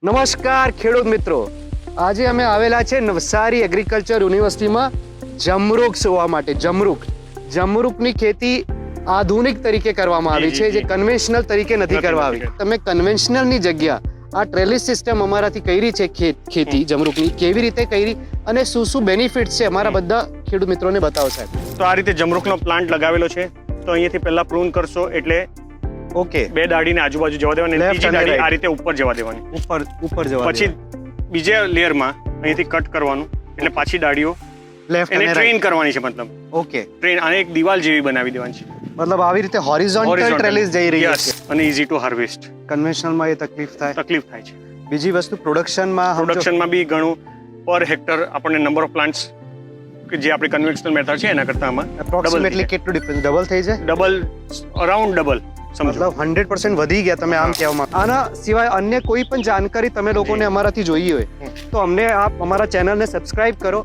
નમસ્કાર ખેડૂત મિત્રો, આજે અમે આવેલા છે નવસારી એગ્રીકલ્ચર યુનિવર્સિટીમાં જમરૂખ જોવા માટે. જમરૂખની ખેતી આધુનિક તરીકે કરવામાં આવી છે, જે કન્વેન્શનલ તરીકે નથી કરવા આવી. તમે કન્વેન્શનલની જગ્યા આ ટ્રેલિસ સિસ્ટમ અમારાથી કરી છે ખેતી જમરૂખની, કેવી રીતે કરી અને શું શું બેનિફિટ છે અમારા બધા ખેડૂત મિત્રોને બતાવો સાહેબ. તો આ રીતે જમરૂખનો પ્લાન્ટ લગાવેલો છે. તો અહીંયાથી પહેલા પ્રૂન કરશો એટલે ઓકે, બે દાઢીને આજુબાજુ જવા દેવાની, Left ત્રીજી અને દાઢી right. આ રીતે ઉપર જવા દેવાની. ઉપર જવા પછી બીજા લેયરમાં અહીંયાથી કટ કરવાનું, એટલે પાછી દાઢીઓ લેફ્ટ એને અને ટ્રેન રાઈટ. કરવાની છે. મતલબ ઓકે, ટ્રેન આને એક દિવાલ જેવી બનાવી દેવાની છે. મતલબ આવી રીતે હોરિઝોન્ટલ ટ્રેલિસ જઈ રહી Yes, છે. અને ઇઝી ટુ હાર્વેસ્ટ. કન્વેન્શનલમાં એ તકલીફ થાય. તકલીફ થાય છે. બીજી વસ્તુ પ્રોડક્શનમાં પ્રોડક્શનમાં બી ઘણું પર હેક્ટર આપણને નંબર ઓફ પ્લાન્ટ્સ કે જે આપણી કન્વેન્શનલ મેથડ છે એના કરતાં આમાં એપ્રોક્સિમેટલી કેટલું ડિફરન્સ ડબલ થઈ જાય? ડબલ, અરાઉન્ડ ડબલ સમજો. મતલબ 100% વધી ગયા તમે આમ કહેવામાં. આના સિવાય અન્ય કોઈ પણ જાણકારી તમે લોકોને અમારાથી જોઈએ હોય તો અમને આપ અમારા ચેનલને સબસ્ક્રાઇબ કરો